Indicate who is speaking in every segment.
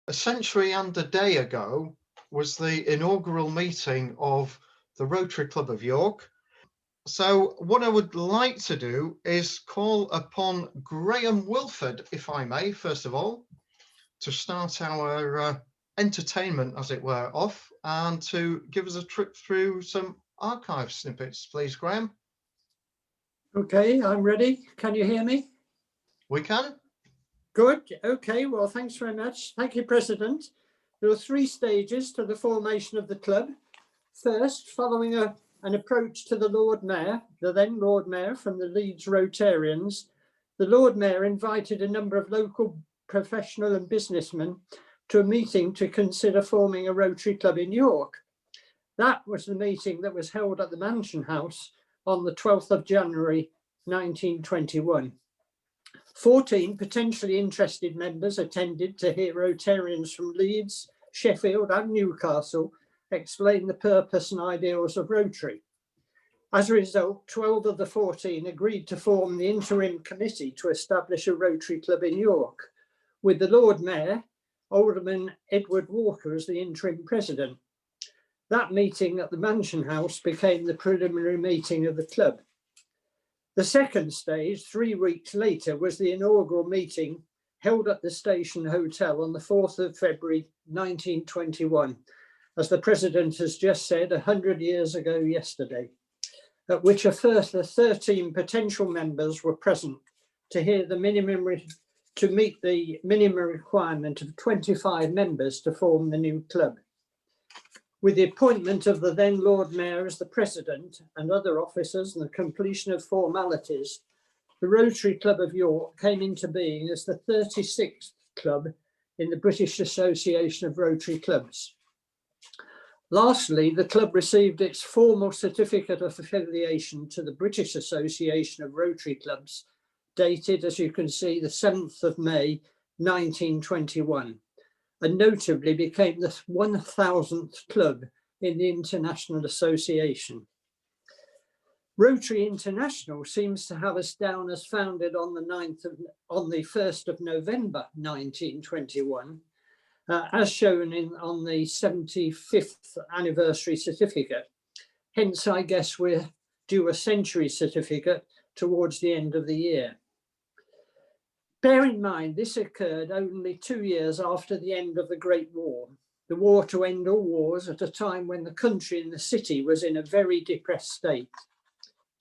Speaker 1: a century and a day ago was the inaugural meeting of the Rotary Club of York. So what I would like to do is call upon Graham Wilford, if I may, first of all, to start our entertainment, as it were, off, and to give us a trip through some archive snippets, please, Graham.
Speaker 2: Okay, I'm ready. Can you hear me?
Speaker 1: We can.
Speaker 2: Good. Okay, well, thanks very much. Thank you, President. There are 3 stages to the formation of the club. First, following an approach to the Lord Mayor, the then Lord Mayor from the Leeds Rotarians, the Lord Mayor invited a number of local professional and businessmen to a meeting to consider forming a Rotary Club in York. That was the meeting that was held at the Mansion House on the 12th of January 1921. 14 potentially interested members attended to hear Rotarians from Leeds, Sheffield and Newcastle explain the purpose and ideals of Rotary. As a result, 12 of the 14 agreed to form the interim committee to establish a Rotary Club in York, with the Lord Mayor, Alderman Edward Walker, as the interim president. That meeting at the Mansion House became the preliminary meeting of the club. The second stage, 3 weeks later, was the inaugural meeting held at the Station Hotel on the 4th of February 1921, as the President has just said, 100 years ago yesterday, at which a further 13 potential members were present to hear to meet the minimum requirement of 25 members to form the new club. With the appointment of the then Lord Mayor as the President and other officers and the completion of formalities, the Rotary Club of York came into being as the 36th club in the British Association of Rotary Clubs. Lastly, the club received its formal certificate of affiliation to the British Association of Rotary Clubs, dated, as you can see, the 7th of May, 1921. And notably became the 1000th club in the International Association. Rotary International seems to have us down as founded on the 1st of November 1921, as shown on the 75th anniversary certificate. Hence, I guess we're due a century certificate towards the end of the year. Bear in mind, this occurred only 2 years after the end of the Great War, the war to end all wars, at a time when the country and the city was in a very depressed state.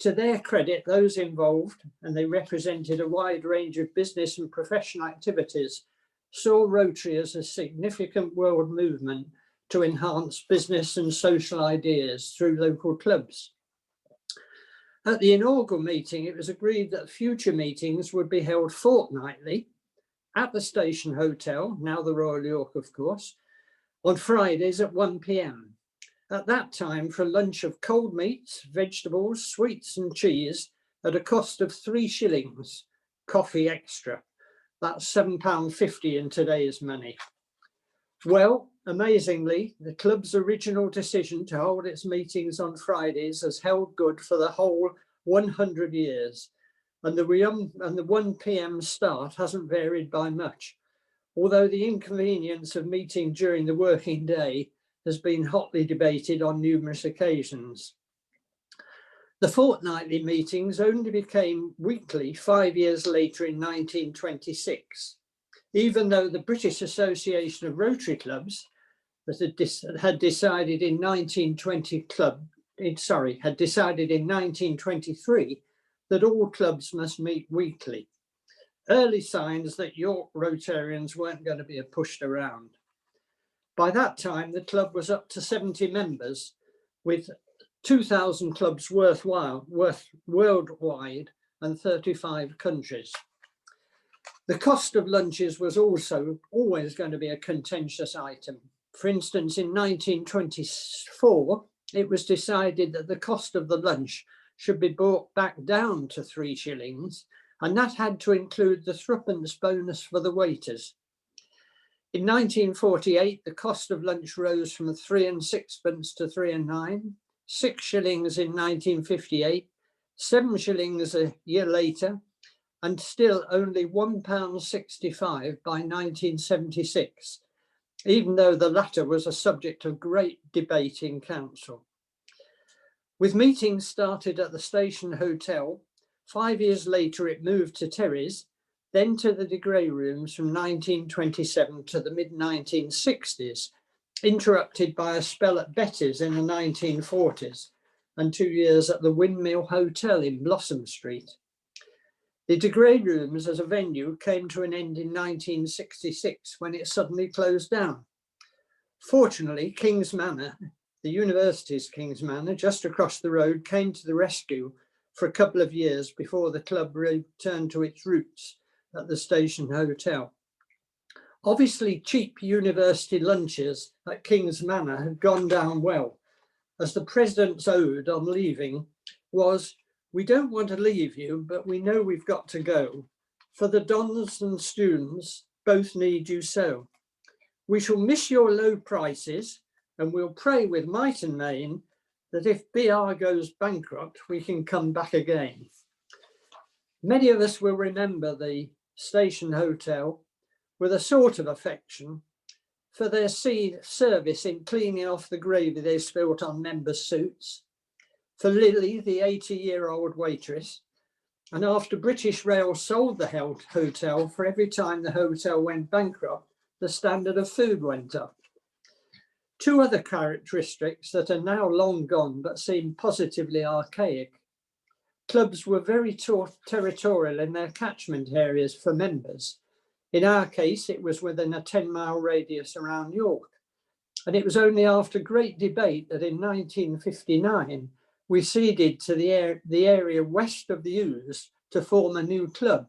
Speaker 2: To their credit, those involved, and they represented a wide range of business and professional activities, saw Rotary as a significant world movement to enhance business and social ideas through local clubs. At the inaugural meeting, it was agreed that future meetings would be held fortnightly at the Station Hotel, now the Royal York, of course, on Fridays at 1 p.m. At that time, for a lunch of cold meats, vegetables, sweets and cheese at a cost of 3 shillings, coffee extra. That's £7.50 in today's money. Well, amazingly, the club's original decision to hold its meetings on Fridays has held good for the whole 100 years, and the 1 p.m. start hasn't varied by much, although the inconvenience of meeting during the working day has been hotly debated on numerous occasions. The fortnightly meetings only became weekly 5 years later in 1926, even though the British Association of Rotary Clubs had decided in 1923 that all clubs must meet weekly. Early signs that York Rotarians weren't going to be pushed around. By that time, the club was up to 70 members, with 2,000 clubs worldwide and 35 countries. The cost of lunches was also always going to be a contentious item. For instance, in 1924, it was decided that the cost of the lunch should be brought back down to 3 shillings, and that had to include the threepence bonus for the waiters. In 1948, the cost of lunch rose from 3 and 6pence to 3 and 9, 6 shillings in 1958, 7 shillings a year later, and still only £1.65 by 1976. even though the latter was a subject of great debate in council. With meetings started at the Station Hotel, 5 years later it moved to Terry's, then to the De Grey Rooms from 1927 to the mid-1960s, interrupted by a spell at Betty's in the 1940s and 2 years at the Windmill Hotel in Blossom Street. The De Grey Rooms as a venue came to an end in 1966 when it suddenly closed down. Fortunately, King's Manor, the university's King's Manor, just across the road, came to the rescue for a couple of years before the club returned to its roots at the Station Hotel. Obviously, cheap university lunches at King's Manor had gone down well, as the president's ode on leaving was, "We don't want to leave you, but we know we've got to go. For the dons and students both need you so. We shall miss your low prices, and we'll pray with might and main that if BR goes bankrupt, we can come back again." Many of us will remember the Station Hotel with a sort of affection for their service in cleaning off the gravy they spilt on members' suits, for Lily, the 80-year-old waitress, and after British Rail sold the hotel, for every time the hotel went bankrupt, the standard of food went up. Two other characteristics that are now long gone but seem positively archaic. Clubs were very territorial in their catchment areas for members. In our case, it was within a 10-mile radius around York. And it was only after great debate that in 1959, we ceded to the area west of the Ouse to form a new club,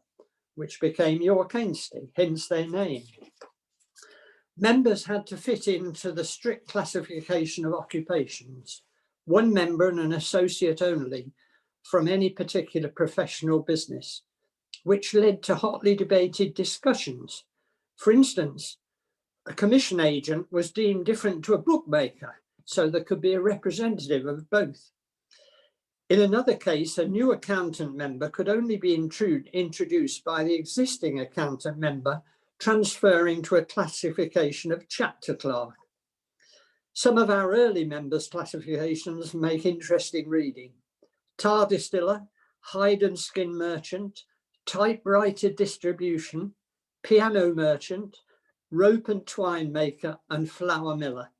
Speaker 2: which became York Ainsty, hence their name. Members had to fit into the strict classification of occupations, one member and an associate only from any particular professional business, which led to hotly debated discussions. For instance, a commission agent was deemed different to a bookmaker, so there could be a representative of both. In another case, a new accountant member could only be introduced by the existing accountant member transferring to a classification of chapter clerk. Some of our early members' classifications make interesting reading. Tar distiller, hide and skin merchant, typewriter distribution, piano merchant, rope and twine maker, and flour miller.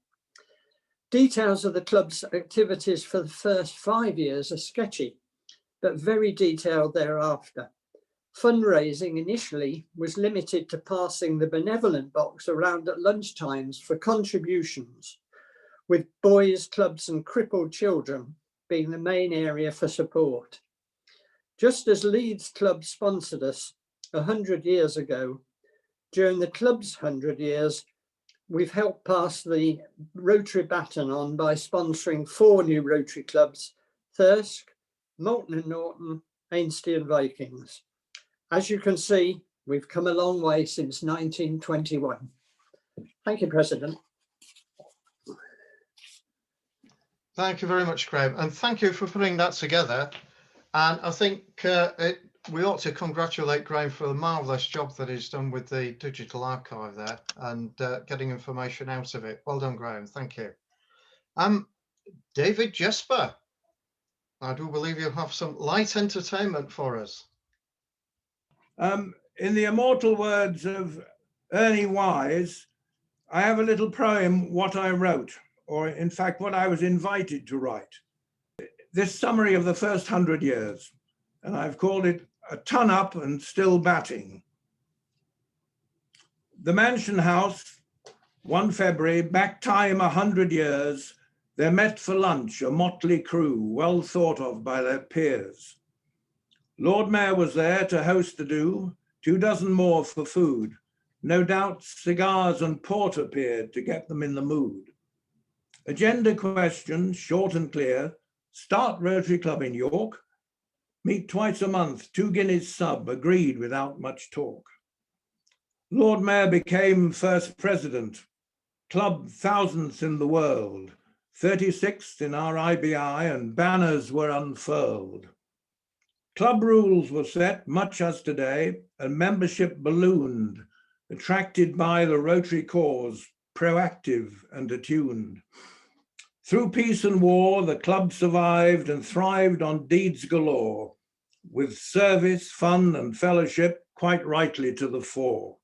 Speaker 2: Details of the club's activities for the first 5 years are sketchy, but very detailed thereafter. Fundraising initially was limited to passing the benevolent box around at lunchtimes for contributions, with boys' clubs and crippled children being the main area for support. Just as Leeds Club sponsored us 100 years ago, during the club's 100 years, we've helped pass the Rotary baton on by sponsoring 4 new Rotary clubs: Thirsk, Moulton and Norton, Ainsty and Vikings. As you can see, we've come a long way since 1921. Thank you, President.
Speaker 1: Thank you very much, Graham, and thank you for putting that together. And I think we ought to congratulate Graham for the marvellous job that he's done with the digital archive there and getting information out of it. Well done, Graham. Thank you. David Jesper, I do believe you have some light entertainment for us.
Speaker 3: In the immortal words of Ernie Wise, I have a little poem, What I Wrote, or in fact, what I was invited to write. This summary of the first 100 years, and I've called it A Ton Up and Still Batting. The Mansion House, 1 February, back time 100 years, there met for lunch a motley crew, well thought of by their peers. Lord Mayor was there to host the do, 2 dozen more for food. No doubt cigars and port appeared to get them in the mood. Agenda question, short and clear: start Rotary Club in York, meet twice a month, 2 guineas sub, agreed without much talk. Lord Mayor became first president, club 1000th in the world, 36th in our IBI, and banners were unfurled. Club rules were set, much as today, and membership ballooned, attracted by the Rotary cause, proactive and attuned. Through peace and war, the club survived and thrived on deeds galore, with service, fun, and fellowship quite rightly to the fore.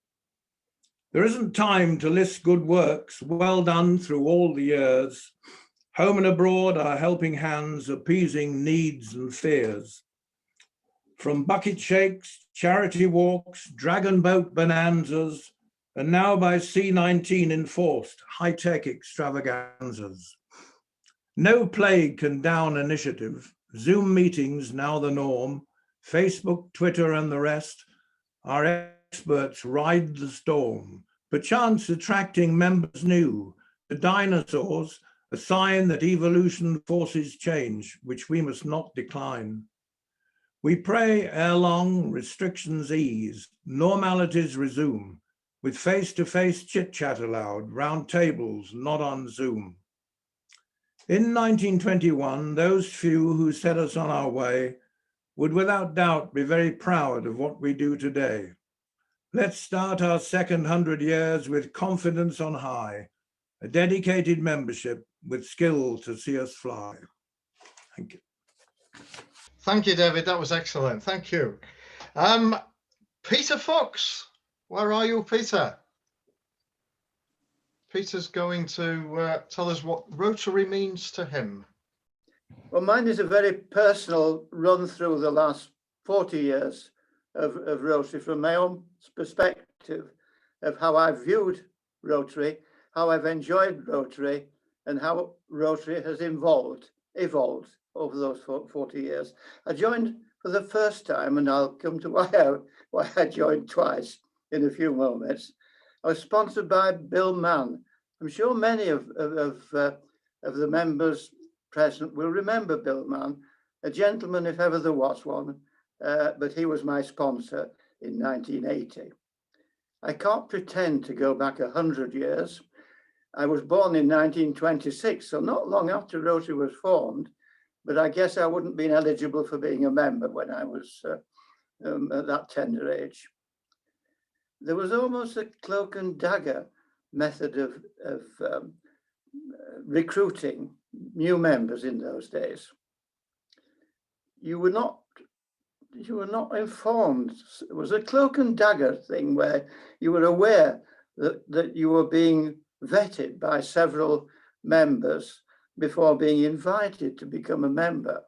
Speaker 3: There isn't time to list good works well done through all the years. Home and abroad are helping hands appeasing needs and fears. From bucket shakes, charity walks, dragon boat bonanzas, and now by C19 enforced high-tech extravaganzas. No plague can down initiative. Zoom meetings now the norm. Facebook, Twitter, and the rest. Our experts ride the storm, perchance attracting members new. The dinosaurs, a sign that evolution forces change, which we must not decline. We pray ere long restrictions ease, normalities resume, with face-to-face chit-chat allowed, round tables, not on Zoom. In 1921, those few who set us on our way would without doubt be very proud of what we do today. Let's start our second 100 years with confidence on high, a dedicated membership with skill to see us fly. Thank you.
Speaker 1: Thank you, David. That was excellent. Thank you. Peter Fox, where are you, Peter? Peter's going to tell us what Rotary means to him.
Speaker 4: Well, mine is a very personal run through the last 40 years of Rotary from my own perspective of how I've viewed Rotary, how I've enjoyed Rotary, and how Rotary has evolved over those 40 years. I joined for the first time, and I'll come to why I joined twice in a few moments. I was sponsored by Bill Mann. I'm sure many of the members present will remember Bill Mann, a gentleman if ever there was one, but he was my sponsor in 1980. I can't pretend to go back 100 years. I was born in 1926, so not long after Rotary was formed, but I guess I wouldn't been eligible for being a member when I was at that tender age. There was almost a cloak and dagger method of recruiting new members in those days. You were not informed. It was a cloak and dagger thing where you were aware that you were being vetted by several members before being invited to become a member.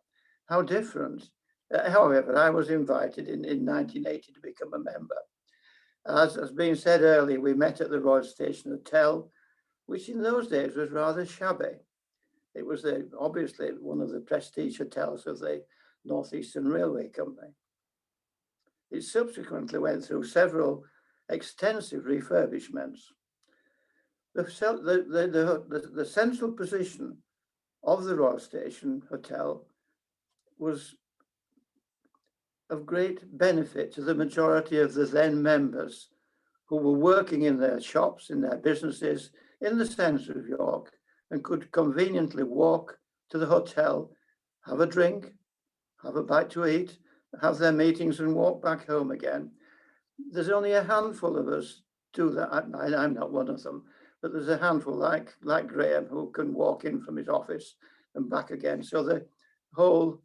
Speaker 4: How different. However, I was invited in 1980 to become a member. As has been said earlier, we met at the Royal Station Hotel, which in those days was rather shabby. It was obviously one of the prestige hotels of the North Eastern Railway Company. It subsequently went through several extensive refurbishments. The central position of the Royal Station Hotel was of great benefit to the majority of the then members who were working in their shops, in their businesses, in the centre of York, and could conveniently walk to the hotel, have a drink, have a bite to eat, have their meetings and walk back home again. There's only a handful of us do that. I'm not one of them, but there's a handful like Graham who can walk in from his office and back again. So the whole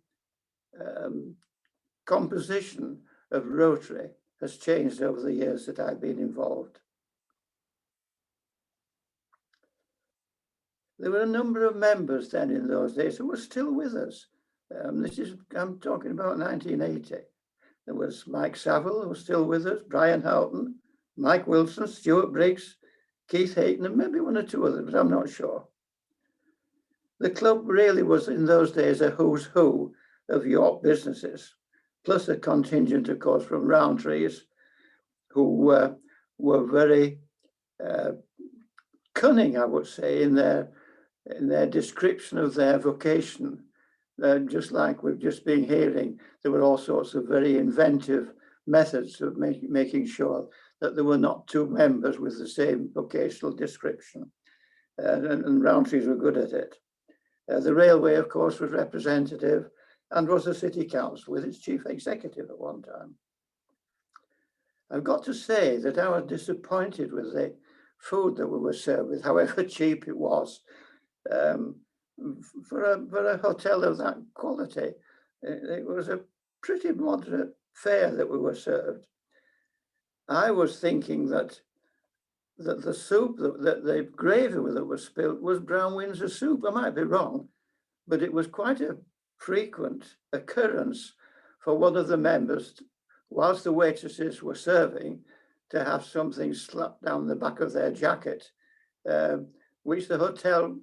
Speaker 4: composition of Rotary has changed over the years that I've been involved. There were a number of members then in those days who were still with us. I'm talking about 1980. There was Mike Saville, who was still with us, Brian Houghton, Mike Wilson, Stuart Briggs, Keith Hayton, and maybe one or two others, but I'm not sure. The club really was in those days a who's who of York businesses, plus a contingent, of course, from Rowntrees, who were very cunning, I would say, in their description of their vocation. Just like we've just been hearing, there were all sorts of very inventive methods of making sure that there were not two members with the same vocational description. And Rowntrees were good at it. The railway, of course, was representative and was a city council with its chief executive at one time. I've got to say that I was disappointed with the food that we were served with, however cheap it was. For a hotel of that quality, it was a pretty moderate fare that we were served. I was thinking that the soup, that the gravy that was spilled was Brown Windsor soup. I might be wrong, but it was quite a frequent occurrence for one of the members, whilst the waitresses were serving, to have something slapped down the back of their jacket, which the hotel,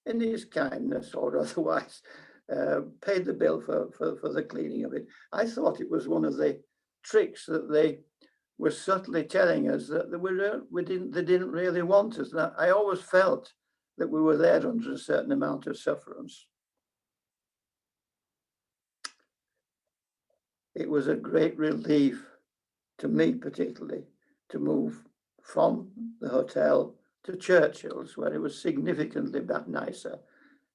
Speaker 4: in his kindness or otherwise, paid the bill for the cleaning of it. I thought it was one of the tricks that they were subtly telling us that they didn't really want us. And I always felt that we were there under a certain amount of sufferance. It was a great relief to me, particularly, to move from the hotel to Churchill's, where it was significantly nicer,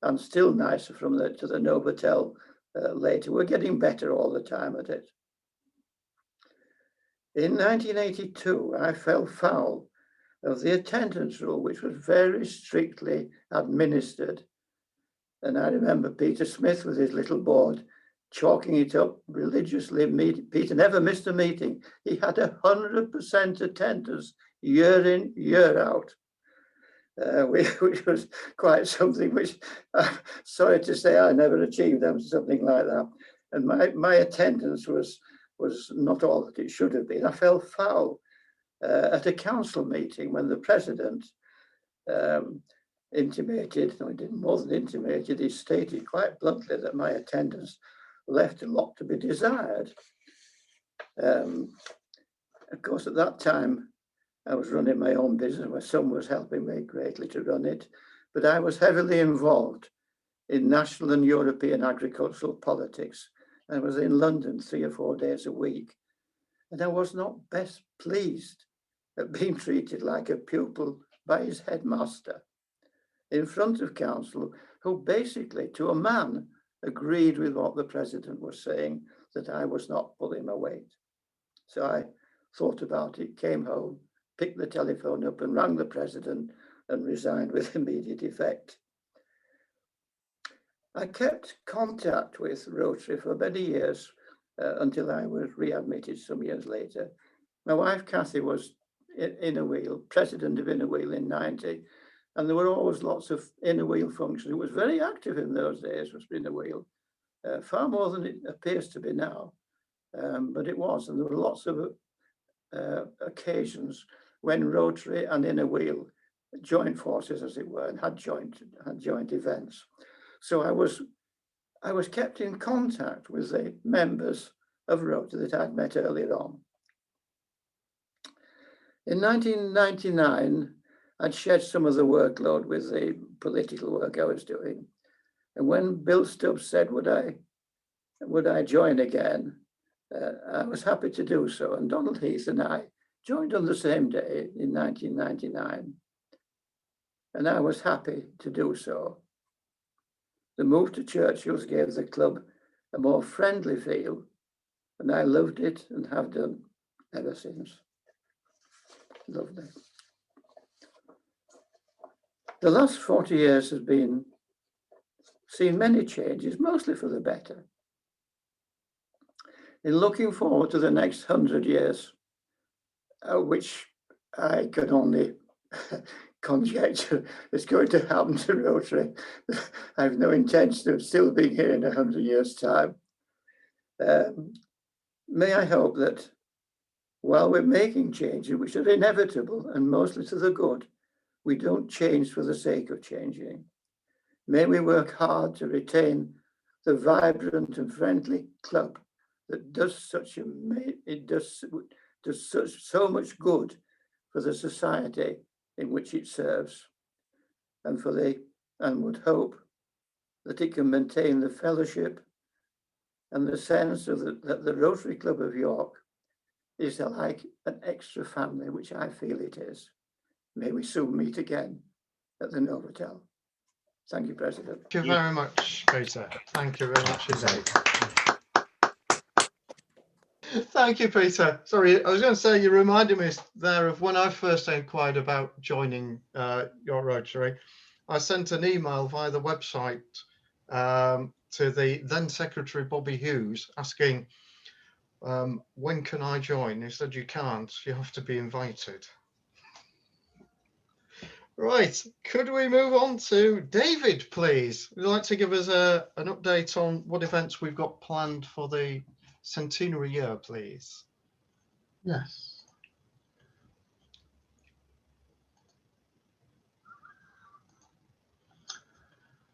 Speaker 4: and still nicer to the Novotel later. We're getting better all the time at it. In 1982, I fell foul of the attendance rule, which was very strictly administered. And I remember Peter Smith with his little board chalking it up religiously. Peter never missed a meeting. He had 100% attendance year in, year out, which was quite something which, sorry to say, I never achieved something like that. And my attendance was not all that it should have been. I fell foul at a council meeting when the president intimated, no, he didn't more than intimated, he stated quite bluntly that my attendance left a lot to be desired. Of course, at that time, I was running my own business. My son was helping me greatly to run it, but I was heavily involved in national and European agricultural politics. I was in London 3 or 4 days a week, and I was not best pleased at being treated like a pupil by his headmaster in front of council, who basically, to a man, agreed with what the president was saying, that I was not pulling my weight. So I thought about it, came home, picked the telephone up and rang the president and resigned with immediate effect. I kept contact with Rotary for many years until I was readmitted some years later. My wife, Kathy, was Inner Wheel, president of Inner Wheel in 90, and there were always lots of Inner Wheel functions. It was very active in those days, was Inner Wheel, far more than it appears to be now, but it was, and there were lots of occasions when Rotary and Inner Wheel joined forces, as it were, and had joint events. So I was kept in contact with the members of Rotary that I'd met earlier on. In 1999, I'd shared some of the workload with the political work I was doing. And when Bill Stubbs said, would I join again, I was happy to do so. And Donald Heath and I joined on the same day in 1999. And I was happy to do so. The move to Churchill's gave the club a more friendly feel, and I loved it and have done ever since. Loved it. The last 40 years has seen many changes, mostly for the better. In looking forward to the next 100 years, which I can only conjecture is going to happen to Rotary. I have no intention of still being here in 100 years' time. May I hope that while we're making changes, which are inevitable and mostly to the good, we don't change for the sake of changing. May we work hard to retain the vibrant and friendly club that does so much good for the society in which it serves, and would hope that it can maintain the fellowship and the sense of that the Rotary Club of York is like an extra family, which I feel it is. May we soon meet again at the Novotel. Thank you, President.
Speaker 1: Thank you very much, Peter. Thank you very much indeed. Thank you, Peter. Sorry, I was going to say, you reminded me there of when I first inquired about joining your Rotary. I sent an email via the website to the then Secretary Bobby Hughes asking, when can I join? He said, you can't, you have to be invited. Right, could we move on to David, please? Would you like to give us an update on what events we've got planned for the centenary year, please?
Speaker 5: Yes.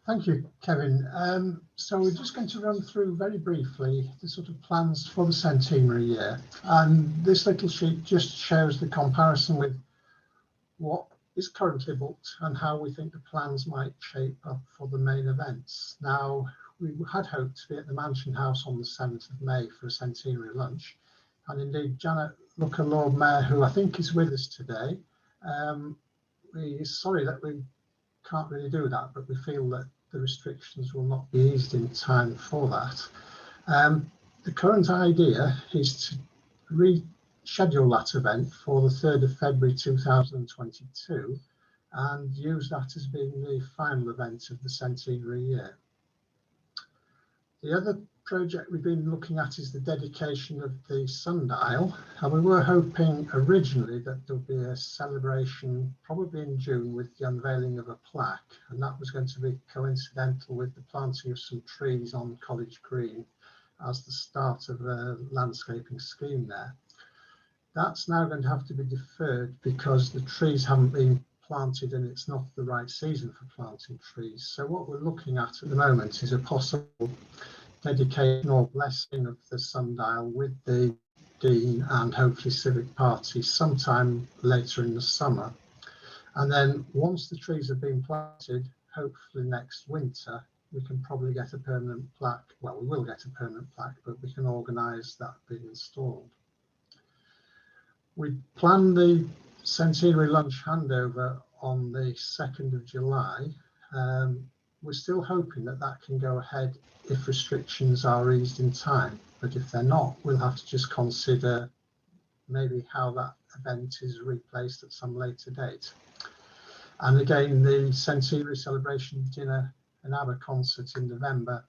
Speaker 5: Thank you, Kevin. So we're just going to run through very briefly the sort of plans for the centenary year. And this little sheet just shows the comparison with what is currently booked and how we think the plans might shape up for the main events. Now, we had hoped to be at the Mansion House on the 7th of May for a centenary lunch. And indeed, Janet Looker, Lord Mayor, who I think is with us today, we're sorry that we can't really do that, but we feel that the restrictions will not be eased in time for that. The current idea is to reschedule that event for the 3rd of February 2022 and use that as being the final event of the centenary year. The other project we've been looking at is the dedication of the sundial, and we were hoping originally that there'll be a celebration probably in June with the unveiling of a plaque, and that was going to be coincidental with the planting of some trees on College Green as the start of a landscaping scheme there. That's now going to have to be deferred because the trees haven't been planted and it's not the right season for planting trees. So what we're looking at the moment is a possible dedication or blessing of the sundial with the Dean and hopefully civic party sometime later in the summer. And then once the trees have been planted, hopefully next winter, we can probably get a permanent plaque. Well, we will get a permanent plaque, but we can organise that being installed. We planned the centenary lunch handover on the 2nd of July. We're still hoping that that can go ahead if restrictions are eased in time, but if they're not, we'll have to just consider maybe how that event is replaced at some later date. And again, the centenary celebration dinner and ABBA concert in November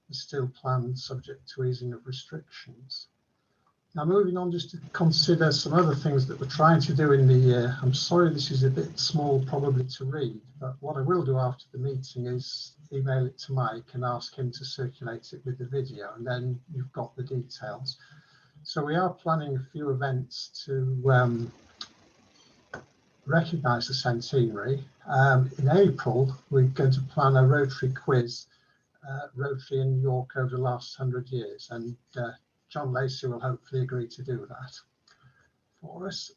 Speaker 5: is still planned subject to easing of restrictions. Now, moving on just to consider some other things that we're trying to do in the year. I'm sorry this is a bit small probably to read, but what I will do after the meeting is email it to Mike and ask him to circulate it with the video, and then you've got the details. So we are planning a few events to recognise the centenary. In April, we're going to plan a Rotary quiz, Rotary in York over the last 100 years, and John Lacey will hopefully agree to do that for us.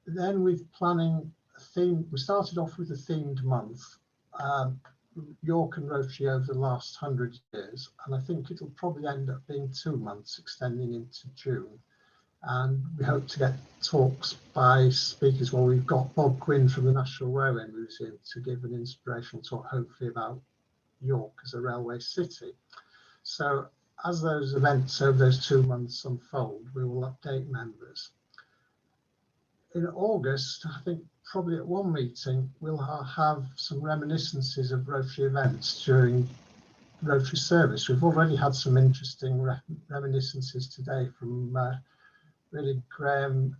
Speaker 5: Then we're planning a theme. We started off with a themed month, York and Rotary over the last 100 years, and I think it'll probably end up being 2 months extending into June. And we hope to get talks by speakers. Well, we've got Bob Quinn from the National Railway Museum to give an inspirational talk, hopefully about York as a railway city. So as those events over those 2 months unfold, we will update members. In August, I think probably at one meeting, we'll have some reminiscences of Rotary events during Rotary service. We've already had some interesting reminiscences today from really Graham,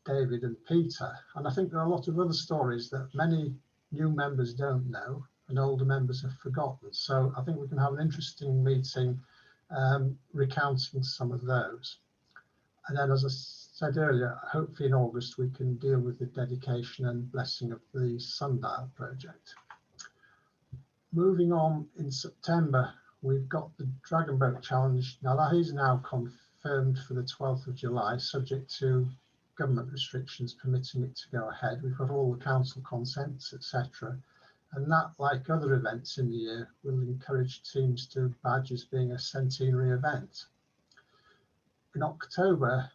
Speaker 5: David and Peter. And I think there are a lot of other stories that many new members don't know and older members have forgotten. So I think we can have an interesting meeting recounting some of those. And then, as I said earlier, hopefully in August we can deal with the dedication and blessing of the sundial project. Moving on, in September, we've got the Dragon Boat Challenge. Now that is now confirmed for the 12th of July, subject to government restrictions permitting it to go ahead. We've got all the council consents, etc. And that, like other events in the year, will encourage teams to badge as being a centenary event. In October,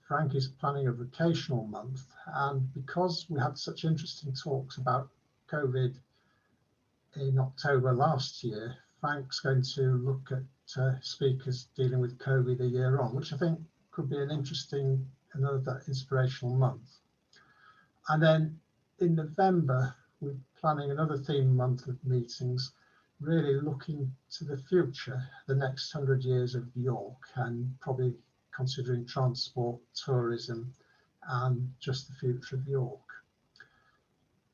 Speaker 5: Frank is planning a vocational month, and because we had such interesting talks about COVID in October last year, Frank's going to look at speakers dealing with COVID a year on, which I think could be an interesting, another inspirational month. And then in November, we're planning another theme month of meetings, really looking to the future, the next 100 years of York, and probably considering transport, tourism, and just the future of York.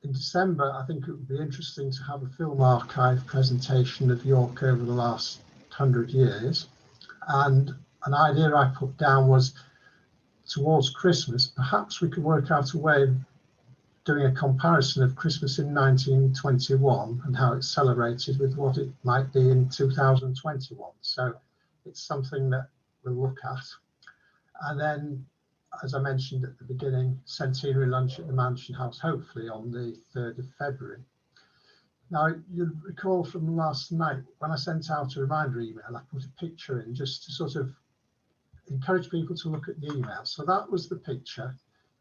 Speaker 5: In December, I think it would be interesting to have a film archive presentation of York over the last 100 years. And an idea I put down was towards Christmas, perhaps we could work out a way of doing a comparison of Christmas in 1921 and how it's celebrated with what it might be in 2021. So it's something that we'll look at. And then, as I mentioned at the beginning, centenary lunch at the Mansion House, hopefully on the 3rd of February. Now, you'll recall from last night, when I sent out a reminder email, I put a picture in just to sort of encourage people to look at the email. So that was the picture.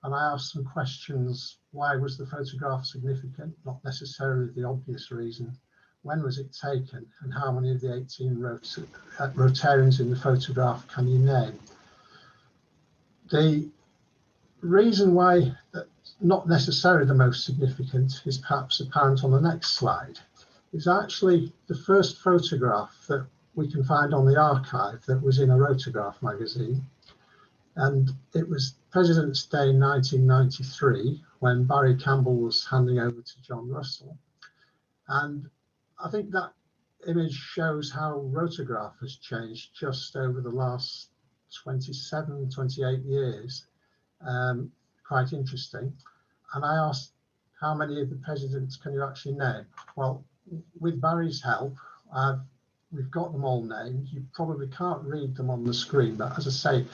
Speaker 5: And I asked some questions. Why was the photograph significant? Not necessarily the obvious reason. When was it taken? And how many of the 18 Rotarians in the photograph can you name? The reason why that's not necessarily the most significant is perhaps apparent on the next slide. It's actually the first photograph that we can find on the archive that was in a Rotograph magazine. And it was President's Day 1993 when Barry Campbell was handing over to John Russell. And I think that image shows how Rotograph has changed just over the last 27, 28 years. Quite interesting. And I asked, how many of the presidents can you actually name? Well, with Barry's help, we've got them all named. You probably can't read them on the screen, but as I say,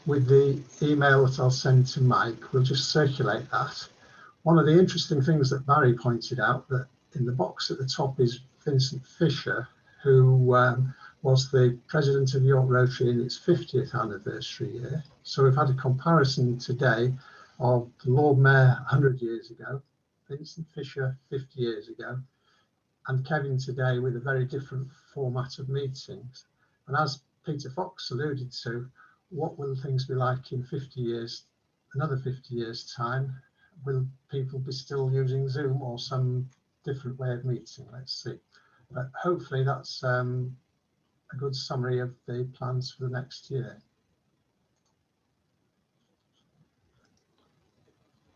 Speaker 5: with the email that I'll send to Mike, we'll just circulate that. One of the interesting things that Barry pointed out, that in the box at the top is Vincent Fisher, who was the president of York Rotary in its 50th anniversary year. So we've had a comparison today of the Lord Mayor 100 years ago, Vincent Fisher 50 years ago, and Kevin today with a very different format of meetings. And as Peter Fox alluded to, what will things be like in 50 years, another 50 years time? Will people be still using Zoom or some different way of meeting? Let's see. But hopefully that's a good summary of the plans for the next year.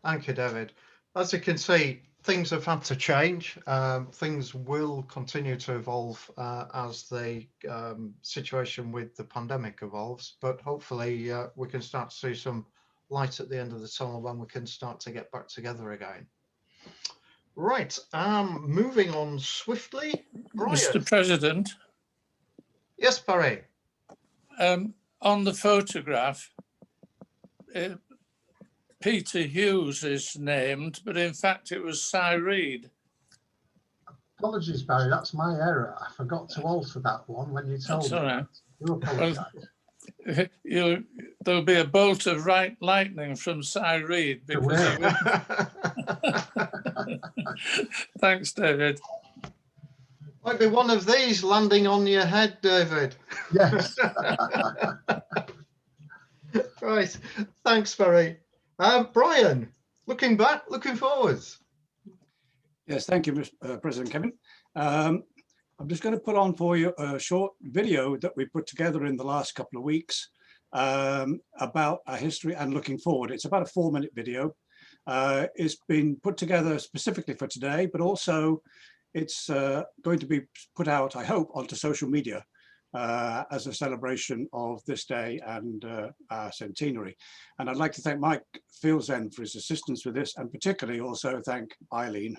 Speaker 1: Thank you, David. As you can see, things have had to change. Things will continue to evolve as the situation with the pandemic evolves, but hopefully we can start to see some light at the end of the tunnel when we can start to get back together again. Right, moving on swiftly. Brian.
Speaker 6: Mr. President.
Speaker 1: Yes, Barry.
Speaker 6: On the photograph, Peter Hughes is named, but in fact it was Cy Reed.
Speaker 5: Apologies, Barry, that's my error. I forgot to alter that one when you told me.
Speaker 6: That's all right.
Speaker 5: You apologise.
Speaker 6: Well, there'll be a bolt of lightning from Cy Reed because he Thanks, David.
Speaker 1: Might be one of these landing on your head, David.
Speaker 5: Yes.
Speaker 1: Right, thanks, Barry. Brian, looking back, looking forwards.
Speaker 7: Yes, thank you, President Kevin. I'm just going to put on for you a short video that we put together in the last couple of weeks about our history and looking forward. It's about a 4-minute video. It's been put together specifically for today, but also it's going to be put out, I hope, onto social media as a celebration of this day and our centenary. And I'd like to thank Mike Fieldsend for his assistance with this, and particularly also thank Eileen,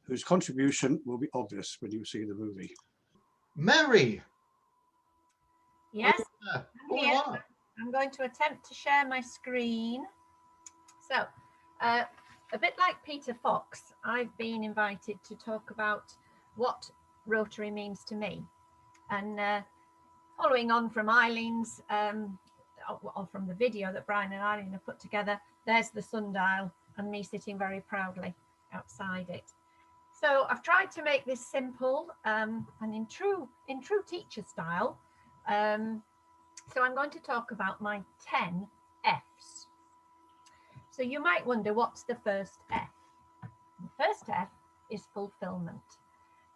Speaker 7: whose contribution will be obvious when you see the movie.
Speaker 1: Mary.
Speaker 8: Yes,
Speaker 1: Oh,
Speaker 8: I'm here. I'm going to attempt to share my screen. So, a bit like Peter Fox, I've been invited to talk about what Rotary means to me. And following on from Eileen's, or from the video that Brian and Eileen have put together, there's the sundial and me sitting very proudly outside it. So I've tried to make this simple and in true teacher style. So I'm going to talk about my 10 F's. So you might wonder, what's the first F? The first F is fulfillment.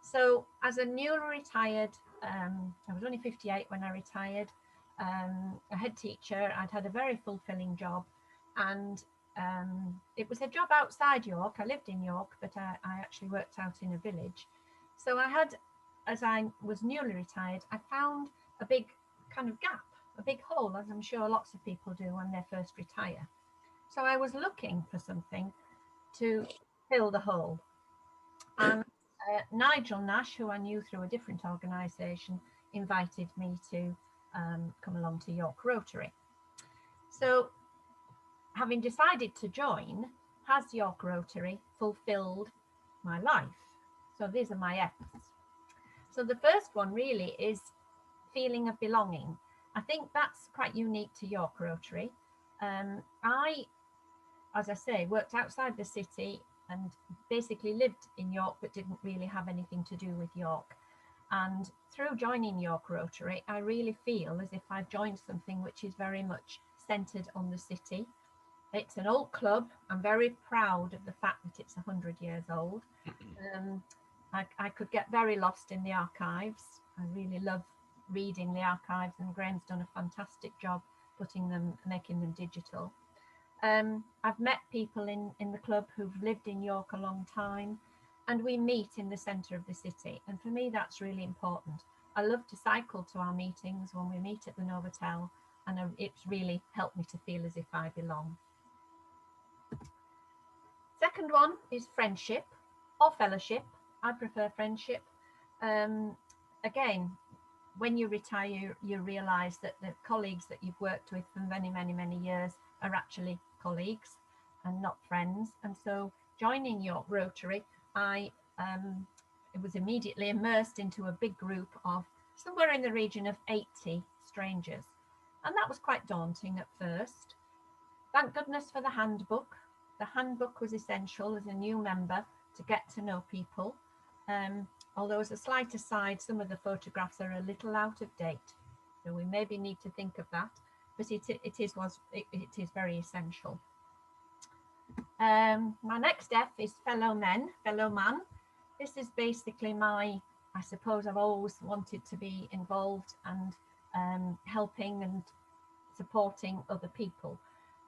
Speaker 8: So as a newly retired, I was only 58 when I retired, a head teacher, I'd had a very fulfilling job, and it was a job outside York. I lived in York, but I actually worked out in a village. So I had, as I was newly retired, I found a big kind of gap, a big hole, as I'm sure lots of people do when they first retire. So I was looking for something to fill the hole. And Nigel Nash, who I knew through a different organisation, invited me to come along to York Rotary. So having decided to join, has York Rotary fulfilled my life? So these are my F's. So the first one really is feeling of belonging. I think that's quite unique to York Rotary. I, as I say, worked outside the city and basically lived in York, but didn't really have anything to do with York. And through joining York Rotary, I really feel as if I've joined something which is very much centred on the city. It's an old club. I'm very proud of the fact that it's 100 years old. I could get very lost in the archives. I really love reading the archives, and Graham's done a fantastic job making them digital. I've met people in the club who've lived in York a long time, and we meet in the centre of the city. And for me, that's really important. I love to cycle to our meetings when we meet at the Novotel, and it's really helped me to feel as if I belong. Second one is friendship or fellowship. I prefer friendship. Again, when you retire, you realise that the colleagues that you've worked with for many, many, many years are actually colleagues and not friends. And so joining York Rotary, I was immediately immersed into a big group of somewhere in the region of 80 strangers. And that was quite daunting at first. Thank goodness for the handbook. The handbook was essential as a new member to get to know people. Although as a slight aside, some of the photographs are a little out of date. So we maybe need to think of that, but it is very essential. My next F is fellow man. This is basically I suppose I've always wanted to be involved and helping and supporting other people.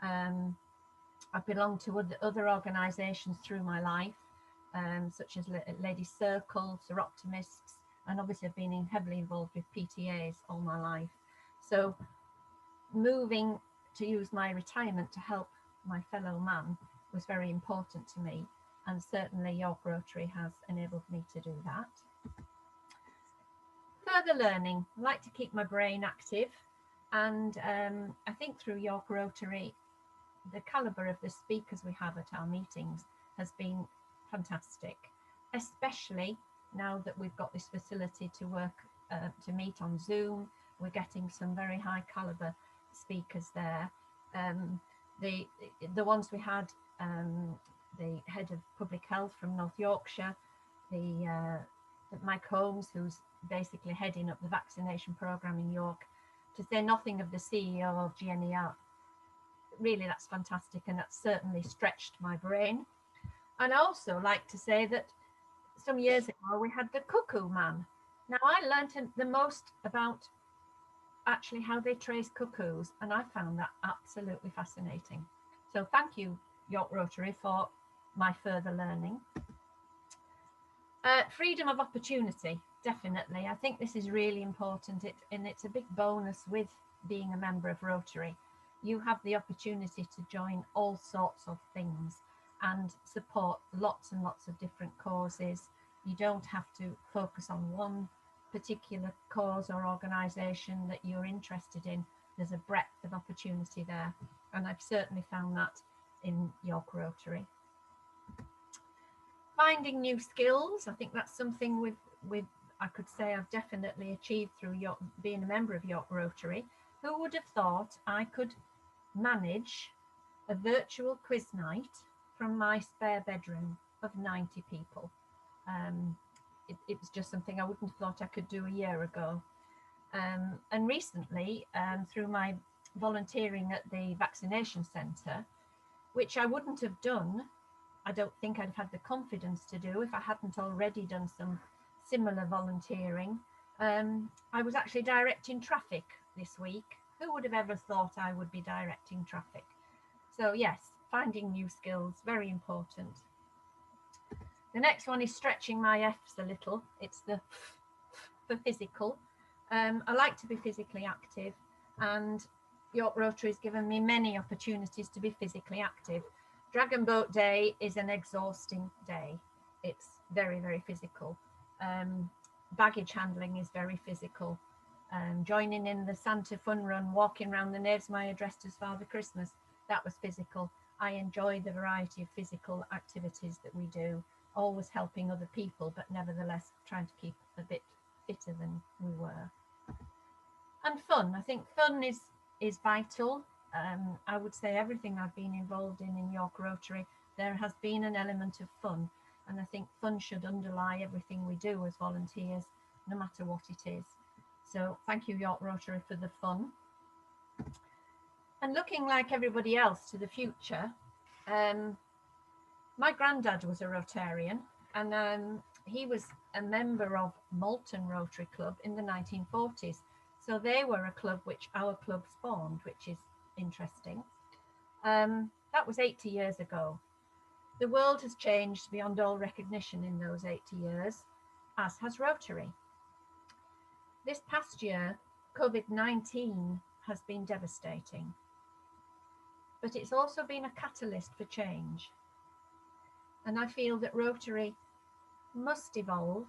Speaker 8: I've belonged to other organisations through my life, such as Ladies Circle, Seroptimists, and obviously I've been heavily involved with PTAs all my life. So moving to use my retirement to help my fellow man was very important to me, and certainly York Rotary has enabled me to do that. Further learning. I like to keep my brain active, and I think through York Rotary, the calibre of the speakers we have at our meetings has been fantastic, especially now that we've got this facility to work, to meet on Zoom. We're getting some very high calibre speakers there. The ones we had, the head of public health from North Yorkshire, Mike Holmes, who's basically heading up the vaccination programme in York, to say nothing of the CEO of GNER. Really, that's fantastic, and that's certainly stretched my brain. And I also like to say that some years ago we had the cuckoo man. Now I learned the most about actually how they trace cuckoos, and I found that absolutely fascinating. So thank you, York Rotary, for my further learning. Freedom of opportunity, definitely. I think this is really important, and it's a big bonus with being a member of Rotary. You have the opportunity to join all sorts of things and support lots and lots of different causes. You don't have to focus on one particular cause or organisation that you're interested in. There's a breadth of opportunity there, and I've certainly found that in York Rotary. Finding new skills, I think that's something I could say I've definitely achieved through being a member of York Rotary. Who would have thought I could manage a virtual quiz night from my spare bedroom of 90 people? It was just something I wouldn't have thought I could do a year ago. And recently, through my volunteering at the vaccination centre, which I wouldn't have done, I don't think I'd have had the confidence to do if I hadn't already done some similar volunteering. I was actually directing traffic this week. Who would have ever thought I would be directing traffic? So yes, finding new skills, very important. The next one is stretching my F's a little. It's the for physical. I like to be physically active, and York Rotary has given me many opportunities to be physically active. Dragon Boat Day is an exhausting day. It's very, very physical. Baggage handling is very physical. Joining in the Santa Fun Run, walking around the Knavesmire dressed as Father Christmas, that was physical. I enjoy the variety of physical activities that we do, always helping other people, but nevertheless trying to keep a bit fitter than we were. And fun, I think fun is vital. I would say everything I've been involved in York Rotary, there has been an element of fun, and I think fun should underlie everything we do as volunteers, no matter what it is. So thank you, York Rotary, for the fun. And looking like everybody else to the future, my granddad was a Rotarian, and he was a member of Malton Rotary Club in the 1940s. So they were a club which our club spawned, which is interesting. That was 80 years ago. The world has changed beyond all recognition in those 80 years, as has Rotary. This past year, COVID-19 has been devastating, but it's also been a catalyst for change. And I feel that Rotary must evolve,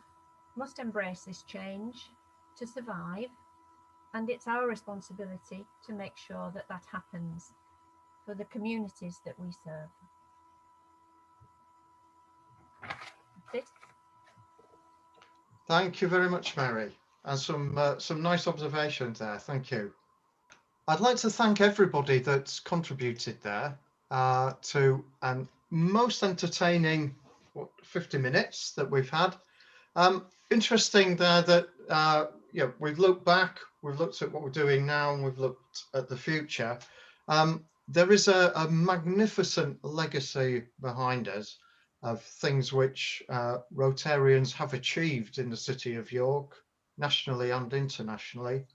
Speaker 8: must embrace this change to survive, and it's our responsibility to make sure that that happens for the communities that we serve. That's it.
Speaker 1: Thank you very much, Mary, and some nice observations there. Thank you. I'd like to thank everybody that's contributed there to an most entertaining 50 minutes that we've had. Interesting there that we've looked back, we've looked at what we're doing now, and we've looked at the future. There is a magnificent legacy behind us of things which Rotarians have achieved in the city of York, nationally and internationally.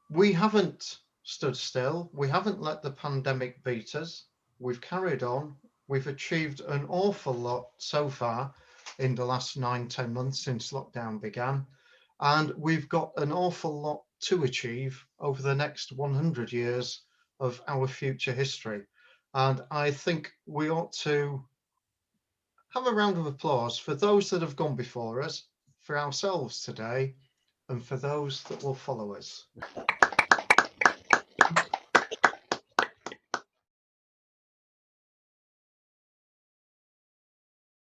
Speaker 1: We haven't stood still. We haven't let the pandemic beat us. We've carried on. We've achieved an awful lot so far in the last 9-10 months since lockdown began. And we've got an awful lot to achieve over the next 100 years of our future history. And I think we ought to have a round of applause for those that have gone before us, for ourselves today, and for those that will follow us.